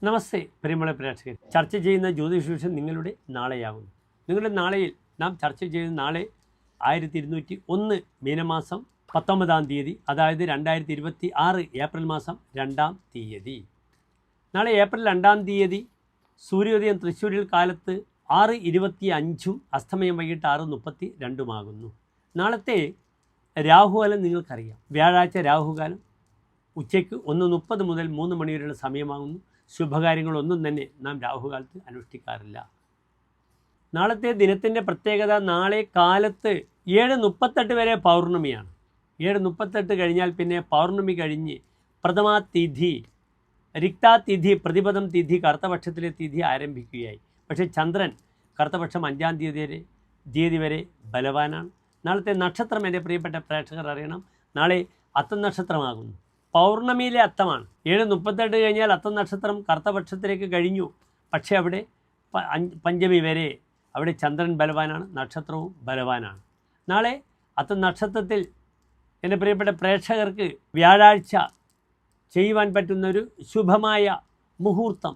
നമസ്തേ പ്രിയമുള്ള പ്രേക്ഷകർ, ചർച്ച ചെയ്യുന്ന ജ്യോതിഷ വിഷയം നിങ്ങളുടെ നാളെയാകുന്നു. നിങ്ങളുടെ നാളെയിൽ നാം ചർച്ച ചെയ്യുന്ന നാളെ 1201 മീനമാസം 19-ാം തീയതി, അതായത് 2026 ഏപ്രിൽ മാസം 2-ാം തീയതി. നാളെ ഏപ്രിൽ 2-ാം തീയതി സൂര്യോദയം തൃശ്ശൂരിൽ കാലത്ത് 6:25 അസ്തമയം വൈകിട്ട് 6:32 നാളത്തെ രാഹുകാലം നിങ്ങൾക്കറിയാം. വ്യാഴാഴ്ച രാഹുകാലം ഉച്ചയ്ക്ക് 1:30 മുതൽ 3 മണി വരെയുള്ള സമയമാകുന്നു. ശുഭകാര്യങ്ങളൊന്നും തന്നെ നാം രാഹുകാലത്ത് അനുഷ്ഠിക്കാറില്ല. നാളത്തെ ദിനത്തിൻ്റെ പ്രത്യേകത, നാളെ കാലത്ത് 7:38 വരെ പൗർണമിയാണ്. 7:38 കഴിഞ്ഞാൽ പിന്നെ പൗർണമി കഴിഞ്ഞ് പ്രഥമാ തിഥി, രിക്താതിഥി, പ്രതിപദം തിഥി, കറുത്തപക്ഷത്തിലെ തിഥി ആരംഭിക്കുകയായി. പക്ഷേ ചന്ദ്രൻ കറുത്തപക്ഷം 5-ാം തീയതി വരെ ബലവാനാണ്. നാളത്തെ നക്ഷത്രം എൻ്റെ പ്രിയപ്പെട്ട പ്രേക്ഷകർ അറിയണം. നാളെ അത്തം നക്ഷത്രമാകുന്നു. പൗർണമിയിലെ അത്തമാണ്. 7:38 കഴിഞ്ഞാൽ അത്തം നക്ഷത്രം കറുത്തപക്ഷത്തിലേക്ക് കഴിഞ്ഞു. പക്ഷേ അവിടെ പഞ്ചമി വരെ അവിടെ ചന്ദ്രൻ ബലവാനാണ്, നക്ഷത്രവും ബലവാനാണ്. നാളെ അത്തം നക്ഷത്രത്തിൽ എൻ്റെ പ്രിയപ്പെട്ട പ്രേക്ഷകർക്ക് വ്യാഴാഴ്ച ചെയ്യുവാൻ പറ്റുന്നൊരു ശുഭമായ മുഹൂർത്തം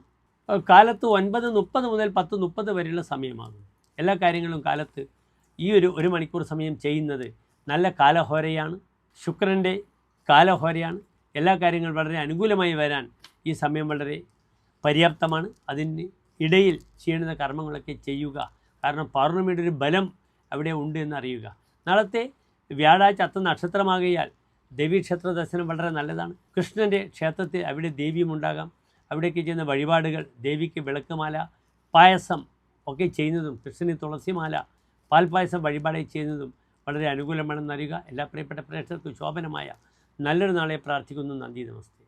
കാലത്ത് 9:30 മുതൽ 10:30 വരെയുള്ള സമയമാകും. എല്ലാ കാര്യങ്ങളും കാലത്ത് ഈ ഒരു മണിക്കൂർ സമയം ചെയ്യുന്നത് നല്ല കാലഹോരയാണ്, ശുക്രൻ്റെ കാലഹോരയാണ്. എല്ലാ കാര്യങ്ങളും വളരെ അനുകൂലമായി വരാൻ ഈ സമയം വളരെ പര്യാപ്തമാണ്. അതിന് ഇടയിൽ ചെയ്യുന്ന കർമ്മങ്ങളൊക്കെ ചെയ്യുക. കാരണം പൗർണമിയുടെ ഒരു ബലം അവിടെ ഉണ്ട് എന്നറിയുക. നാളത്തെ വ്യാഴാഴ്ച അത്തം നക്ഷത്രമാകിയാൽ ദേവീക്ഷേത്ര ദർശനം വളരെ നല്ലതാണ്. കൃഷ്ണൻ്റെ ക്ഷേത്രത്തിൽ അവിടെ ദേവിയും ഉണ്ടാകാം. അവിടേക്ക് ചെയ്യുന്ന വഴിപാടുകൾ, ദേവിക്ക് വിളക്കുമാല, പായസം ഒക്കെ ചെയ്യുന്നതും, കൃഷ്ണന് തുളസിമാല, പാൽപ്പായസം വഴിപാടായി ചെയ്യുന്നതും വളരെ അനുകൂലമാണെന്നറിയുക. എല്ലാ പ്രിയപ്പെട്ട പ്രേക്ഷകർക്കും ശോഭനമായ നല്ലൊരു നാളെ പ്രാർത്ഥിക്കുന്നു. നന്ദി, നമസ്തേ.